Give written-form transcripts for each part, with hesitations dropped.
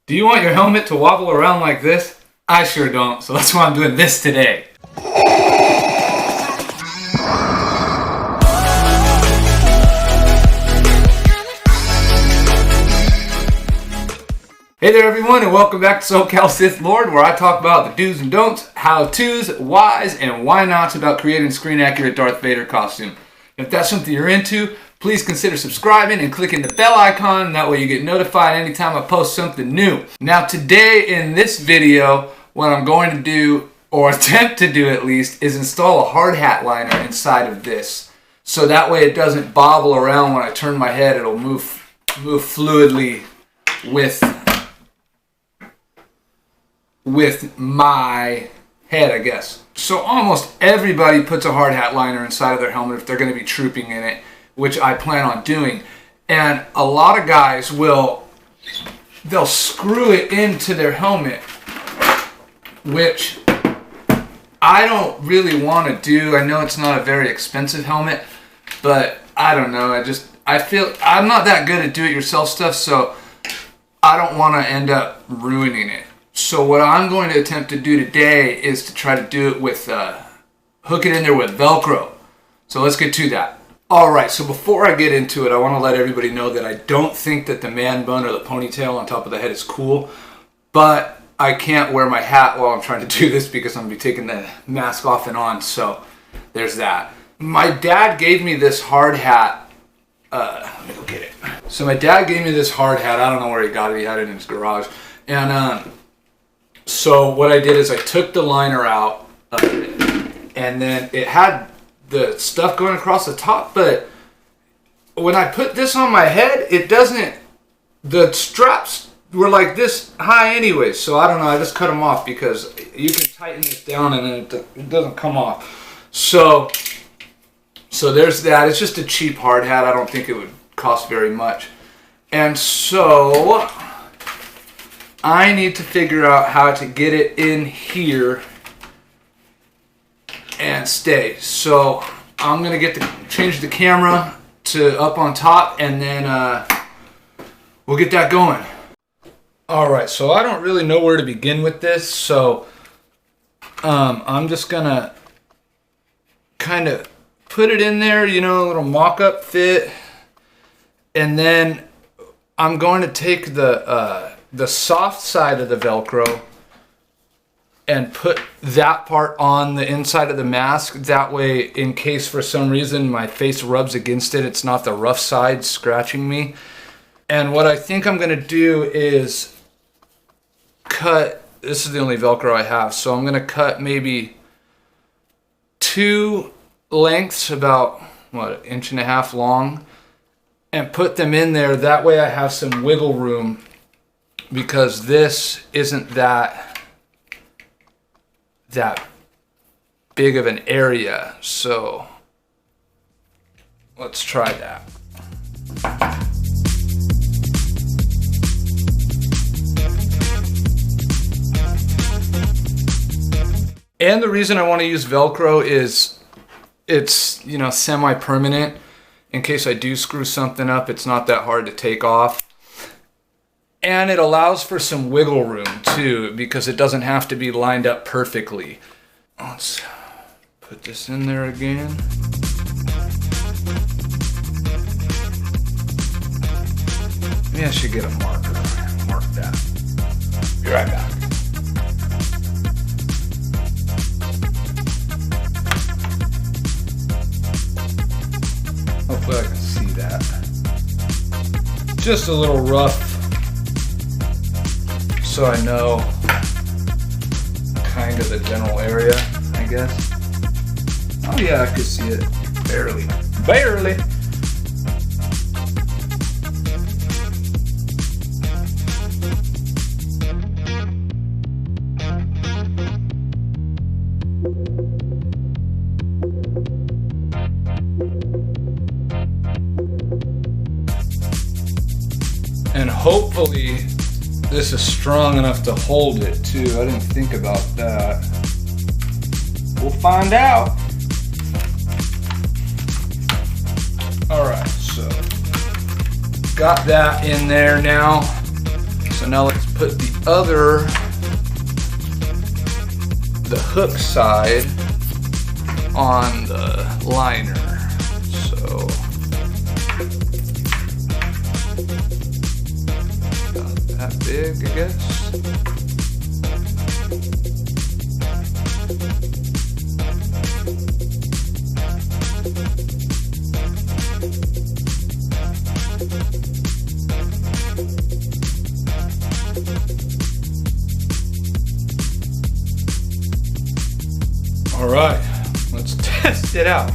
Do you want your helmet to wobble around like this? I sure don't, so that's why I'm doing this today. Hey there everyone, and welcome back to SoCal Sith Lord, where I talk about the do's and don'ts, how-tos, whys, and why nots about creating a screen-accurate Darth Vader costume. If that's something you're into, please consider subscribing and clicking the bell icon. That way you get notified anytime I post something new. Now today in this video, what I'm going to do, or attempt to do at least, is install a hard hat liner inside of this. So that way it doesn't bobble around when I turn my head. It'll move fluidly with my head, I guess. So almost everybody puts a hard hat liner inside of their helmet if they're going to be trooping in it, which I plan on doing. And a lot of guys they'll screw it into their helmet, which I don't really want to do. I know it's not a very expensive helmet, but I don't know. I feel I'm not that good at do-it-yourself stuff, so I don't want to end up ruining it. So what I'm going to attempt to do today is to try to do it with, hook it in there with velcro. So let's get to that. Alright, so before I get into it, I want to let everybody know that I don't think that the man bun or the ponytail on top of the head is cool, but I can't wear my hat while I'm trying to do this because I'm going to be taking the mask off and on, so there's that. My dad gave me this hard hat. Let me go get it. So my dad gave me this hard hat. I don't know where he got it. He had it in his garage. And, so what I did is I took the liner out of it, and then it had the stuff going across the top, but when I put this on my head, the straps were like this high anyway, so I don't know, I just cut them off because you can tighten this down and then it doesn't come off. So there's that. It's just a cheap hard hat. I don't think it would cost very much. And so I need to figure out how to get it in here and stay. So I'm gonna change the camera to up on top, and then we'll get that going. Alright, so I don't really know where to begin with this, so I'm just gonna kind of put it in there, you know, a little mock-up fit, and then I'm going to take the soft side of the velcro and put that part on the inside of the mask. That way, in case for some reason my face rubs against it, it's not the rough side scratching me. And what I think I'm gonna do is cut, this is the only velcro I have, so I'm gonna cut maybe 2 lengths about, what, 1.5 inches long, and put them in there. That way I have some wiggle room, because this isn't that big of an area. So let's try that. And the reason I want to use velcro is it's, you know, semi-permanent. In case I do screw something up, it's not that hard to take off. And it allows for some wiggle room too, because it doesn't have to be lined up perfectly. Let's put this in there again. Maybe I should get a marker. Mark that. Be right back. Hopefully I can see that. Just a little rough, so I know kind of the general area, I guess. Oh yeah, I could see it. Barely. Barely! And hopefully this is strong enough to hold it too. I didn't think about that. We'll find out. Alright, so got that in there now. So now let's put the hook side on the liner. So about that big, I guess. All right, let's test it out.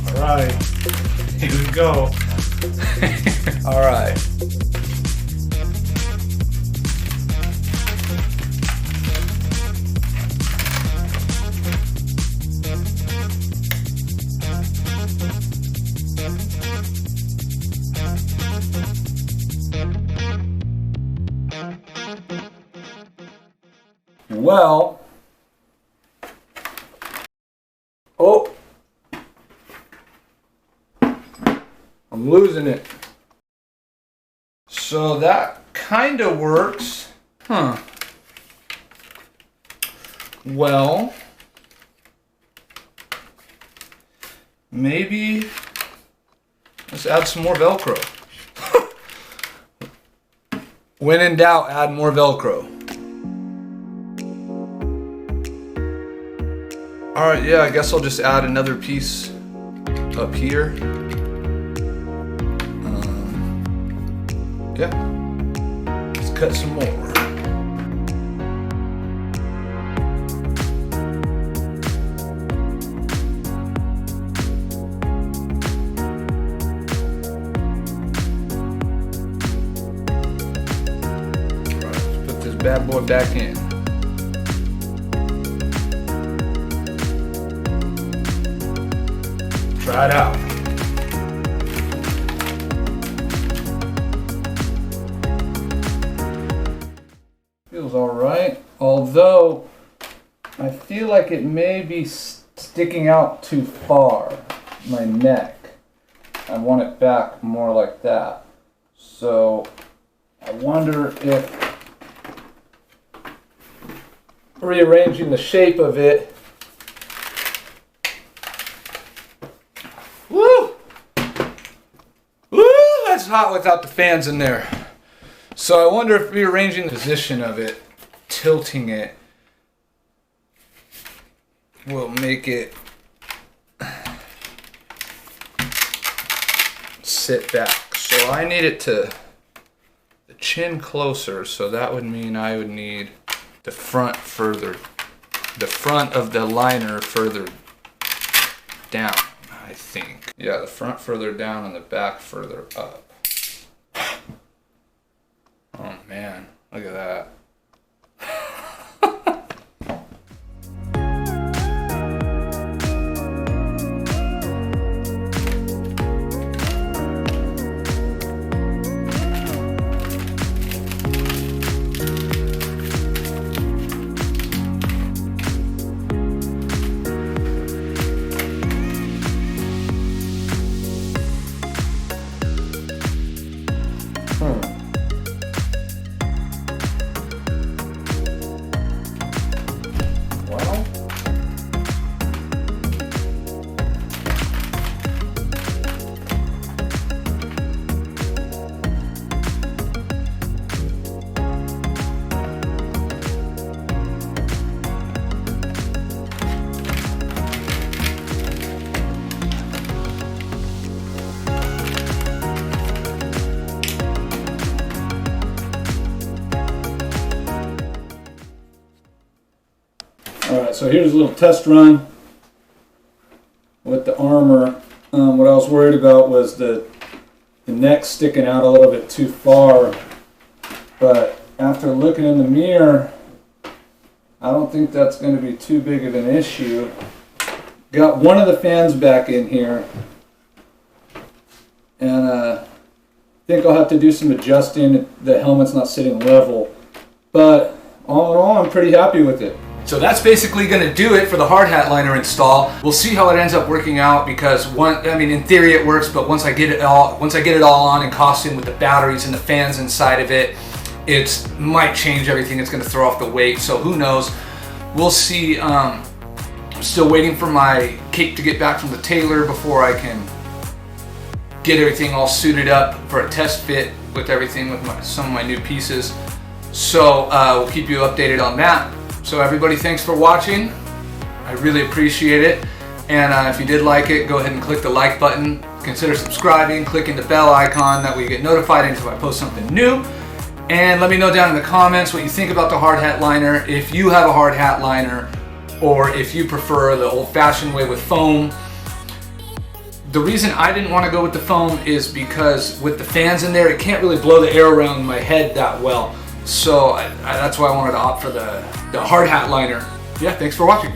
All right, here we go. All right. Well, oh, I'm losing it. So that kind of works, huh? Well, maybe let's add some more Velcro. When in doubt, add more Velcro. Alright, yeah, I guess I'll just add another piece up here. Yeah, let's cut some more. Alright, let's put this bad boy back in. Try it out. Feels all right, although I feel like it may be sticking out too far, my neck. I want it back more like that. So I wonder if rearranging the shape of it. Woo! Woo! That's hot without the fans in there. So I wonder if rearranging the position of it, tilting it, will make it sit back. So I need it to the chin closer, so that would mean I would need the front further, the front of the liner further down, I think. Yeah, the front further down and the back further up. Oh man, look at that. Alright, so here's a little test run with the armor. What I was worried about was the neck sticking out a little bit too far, but after looking in the mirror, I don't think that's going to be too big of an issue. Got one of the fans back in here, and think I'll have to do some adjusting. The helmet's not sitting level, but all in all, I'm pretty happy with it. So that's basically going to do it for the hard hat liner install. We'll see how it ends up working out, because in theory it works, but once I get it all on and costume with the batteries and the fans inside of it, it might change everything. It's going to throw off the weight. So who knows? We'll see. I'm still waiting for my cape to get back from the tailor before I can get everything all suited up for a test fit with everything with some of my new pieces. So we'll keep you updated on that. So everybody, thanks for watching. I really appreciate it. And if you did like it, go ahead and click the like button. Consider subscribing, clicking the bell icon, that way you get notified until I post something new. And let me know down in the comments what you think about the hard hat liner, if you have a hard hat liner, or if you prefer the old-fashioned way with foam. The reason I didn't want to go with the foam is because with the fans in there, it can't really blow the air around my head that well. So that's why I wanted to opt for the hard hat liner. Yeah, thanks for watching.